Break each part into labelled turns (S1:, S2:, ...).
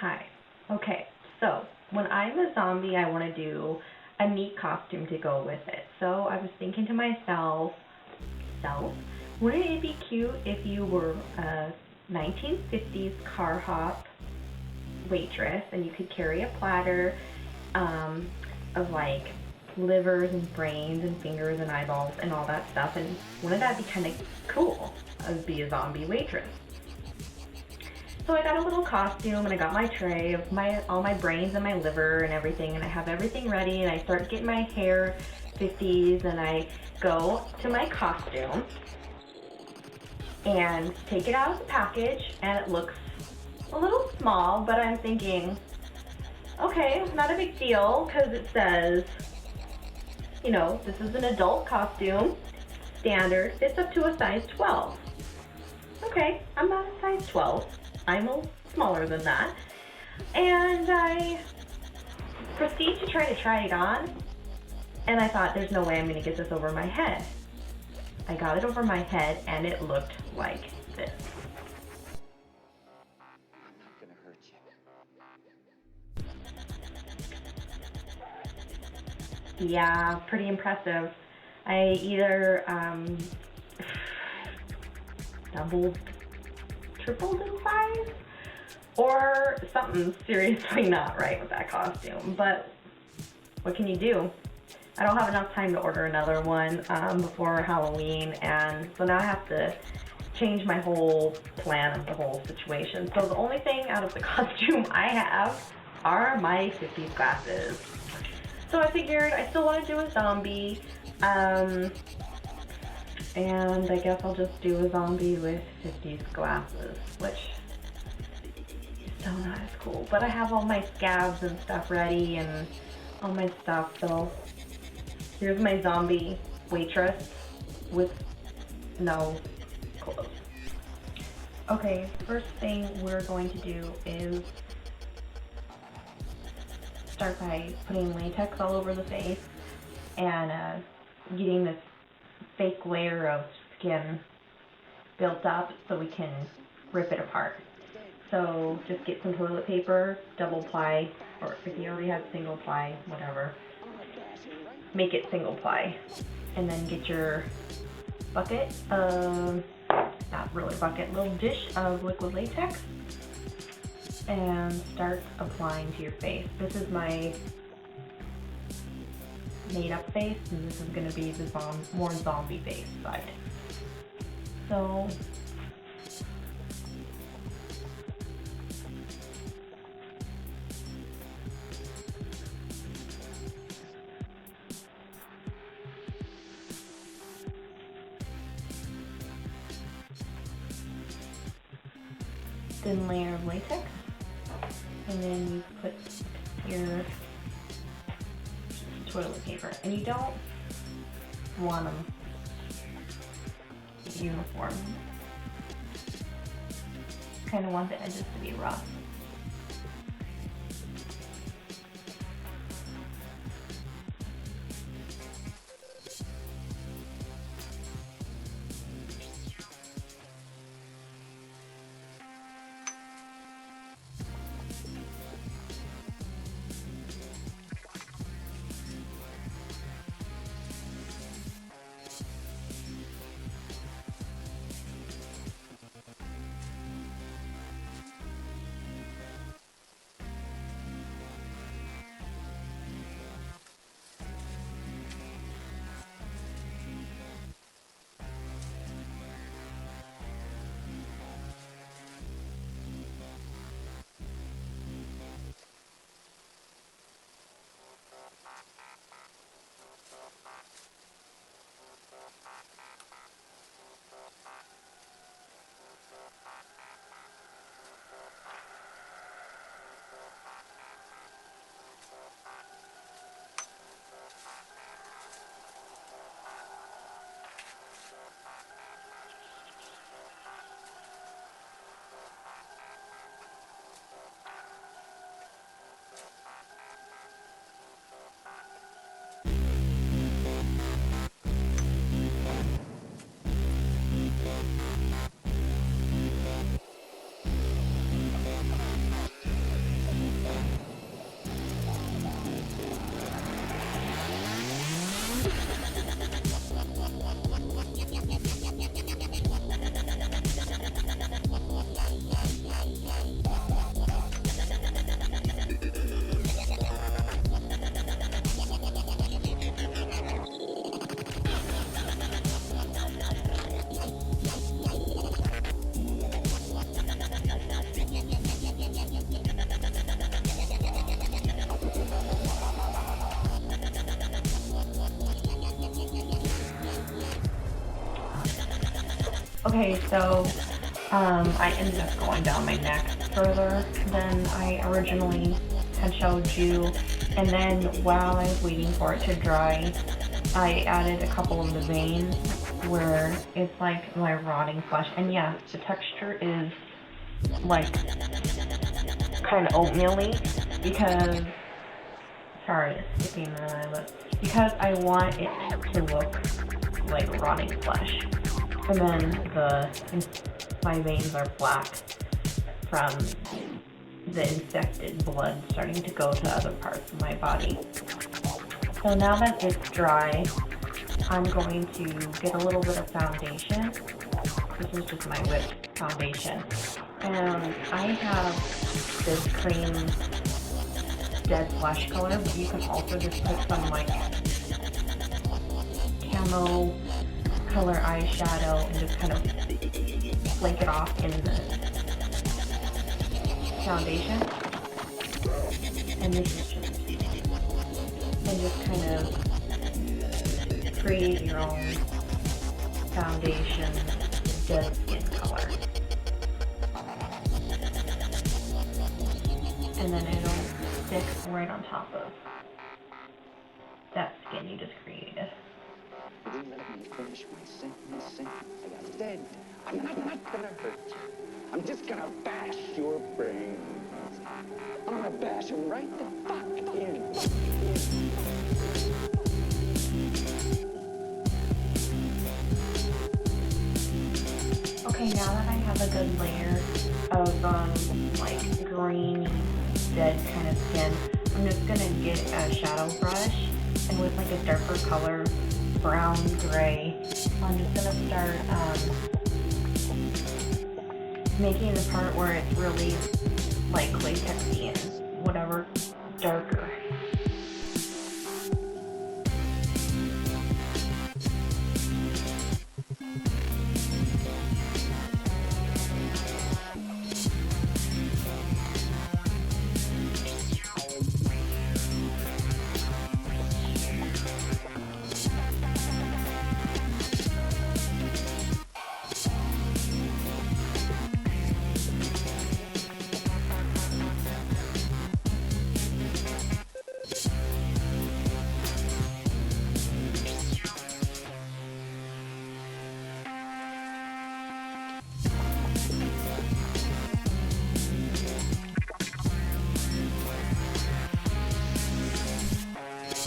S1: Hi. Okay, so when I'm a zombie, I want to do a neat costume to go with it. So I was thinking to myself, wouldn't it be cute if you were a 1950s car hop waitress and you could carry a platter of like livers and brains and fingers and eyeballs and all that stuff, and wouldn't that be kind of cool? I'd be a zombie waitress. So I got a little costume and I got my tray of all my brains and my liver and everything, and I have everything ready, and I start getting my hair 50s, and I go to my costume and take it out of the package, and it looks a little small, but I'm thinking, okay, not a big deal, because it says, you know, this is an adult costume, standard, fits up to a size 12. Okay, I'm not a size 12. I'm a little smaller than that. And I proceed to try it on, and I thought, there's no way I'm going to get this over my head. I got it over my head, and it looked like this.
S2: I'm not gonna hurt you.
S1: Yeah, pretty impressive. I either doubled, tripled in size, or something's seriously not right with that costume. But what can you do? I don't have enough time to order another one before Halloween, and so now I have to change my whole plan of the whole situation. So the only thing out of the costume I have are my 50s glasses. So I figured I still want to do a zombie, and I guess I'll just do a zombie with 50s glasses, which is still not as cool. But I have all my scabs and stuff ready and all my stuff, so here's my zombie waitress with no clothes. Okay, first thing we're going to do is start by putting latex all over the face and getting this fake layer of skin built up so we can rip it apart. So just get some toilet paper, double ply, or if you already have single ply, whatever. Make it single ply, and then get your bucket, not really bucket, little dish of liquid latex, and start applying to your face. This is my made up face, and this is going to be the more zombie face side. So thin layer of latex, and then you put your toilet paper, and you don't want them uniform. Kind of want the edges to be rough. Okay, so I ended up going down my neck further than I originally had showed you. And then while I was waiting for it to dry, I added a couple of the veins where it's like my rotting flesh. And yeah, the texture is like kind of oatmeal-y because, sorry, it's skipping that, but because I want it to look like rotting flesh. And then my veins are black from the infected blood starting to go to other parts of my body. So now that it's dry, I'm going to get a little bit of foundation. This is just my whipped foundation. And I have this cream dead flesh color, but you can also just put some like camo color eyeshadow and just kind of flake it off in the foundation. And this is just kind of create your own foundation dead skin color. And then it'll stick right on top of that skin you just created.
S2: You didn't let me finish my sentence. I said, I'm not gonna hurt you. I'm just gonna bash your brains. I'm gonna bash them right the fuck in.
S1: Okay, now that I have a good layer of like green dead kind of skin, I'm just gonna get a shadow brush and with like a darker color, brown gray, I'm just gonna start making the part where it's really like latexy and whatever darker.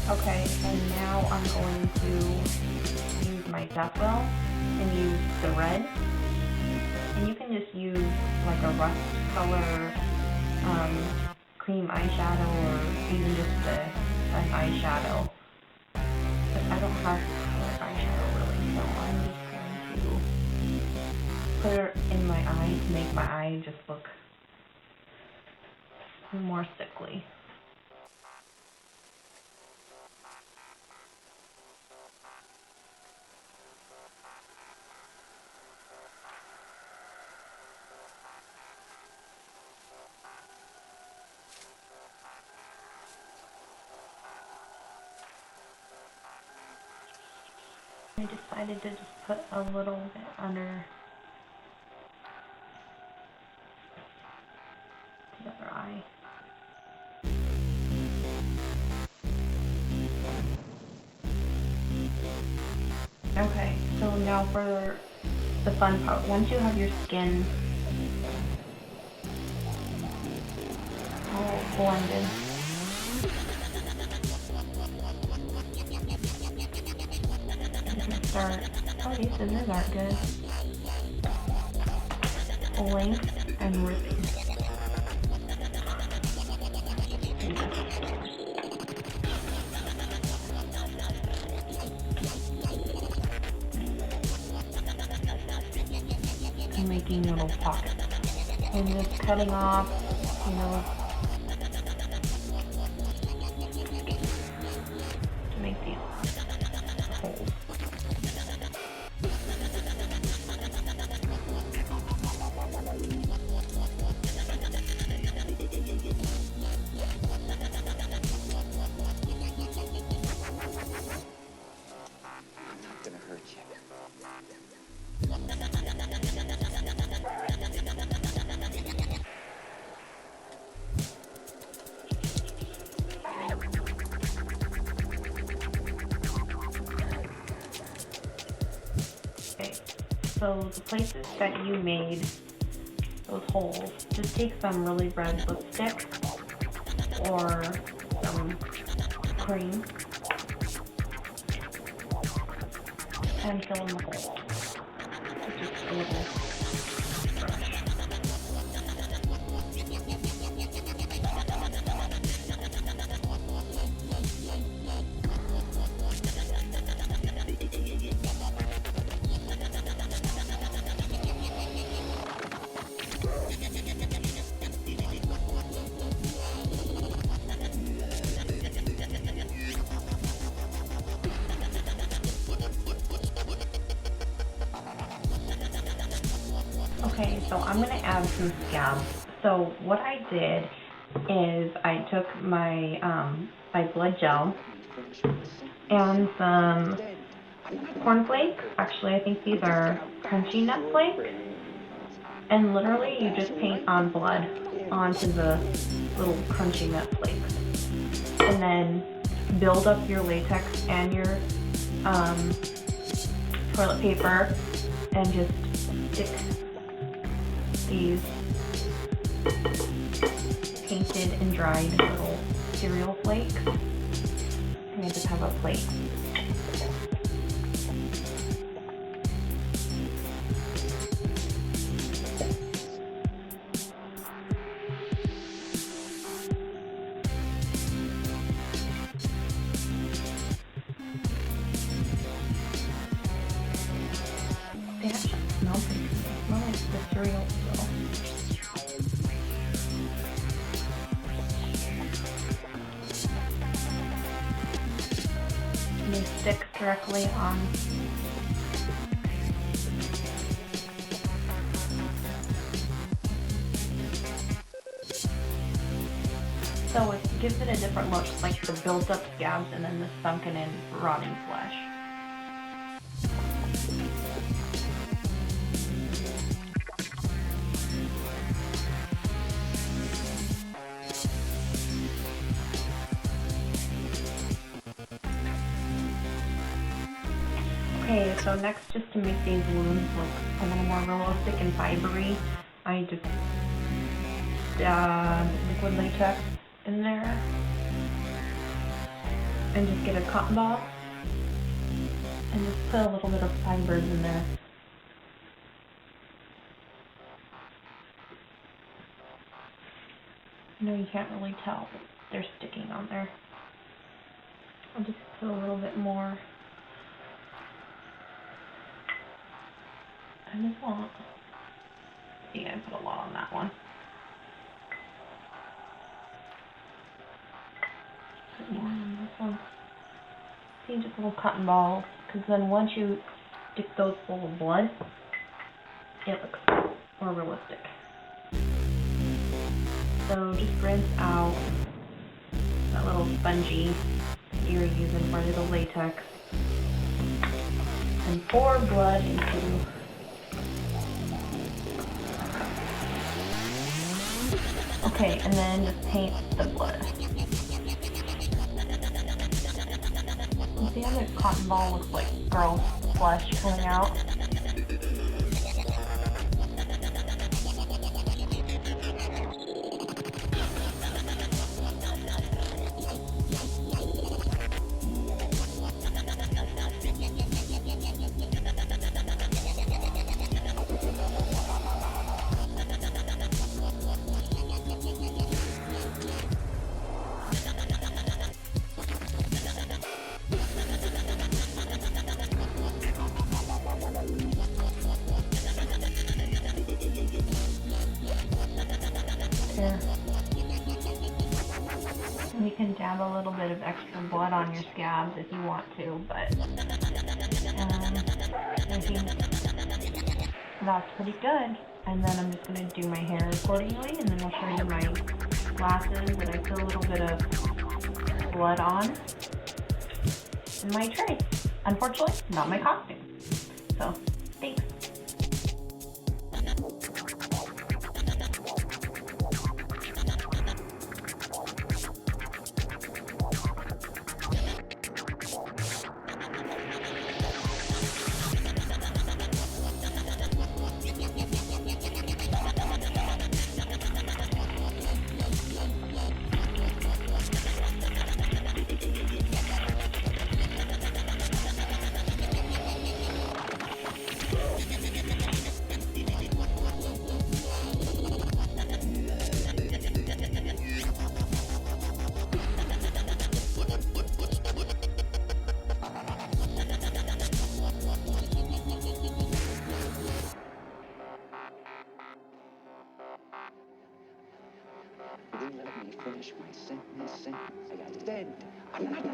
S1: Okay, and now I'm going to use my duckbill and use the red. And you can just use like a rust color cream eyeshadow or even just an eyeshadow. But I don't have color eyeshadow really, so I'm just going to put it in my eye to make my eye just look more sickly. I decided to just put a little bit under the other eye. Okay, so now for the fun part. Once you have your skin all blended, start, oh, these scissors aren't good, pulling and ripping. And making little pockets. And just cutting off, you know, to make these holes.
S2: I'm not gonna hurt you.
S1: So the places that you made those holes, just take some really red lipstick or some cream and fill in the holes with just a little brush. Okay, so I'm going to add some scabs. So what I did is I took my blood gel and some cornflakes. Actually, I think these are crunchy nut flakes. And literally you just paint on blood onto the little crunchy nut flakes. And then build up your latex and your toilet paper and just stick these painted and dried little cereal flakes. And I just have a plate. They actually smell pretty good. They smell like the cereal still. And they stick directly on. So it gives it a different look, like the built up scabs and then the sunken in rotting flesh. Okay, so next, just to make these wounds look a little more realistic and fibery, I just dab liquid latex in there and just get a cotton ball and just put a little bit of fibers in there. I know you can't really tell, but they're sticking on there. I'll just put a little bit more. I just want, yeah, I put a lot on that one. Put more on this one. See, just little cotton balls, because then once you stick those full of blood, it looks more realistic. So just rinse out that little spongy that you're using for the latex and pour blood into. Okay, and then just paint the blood. You see how the cotton ball looks like girl flesh coming out? There. You can dab a little bit of extra blood on your scabs if you want to, but I think that's pretty good. And then I'm just going to do my hair accordingly, and then I'll show you my glasses that I put a little bit of blood on, and my tray. Unfortunately, not my costume. So, thanks.
S2: finish my sentence. I got dead. I'm not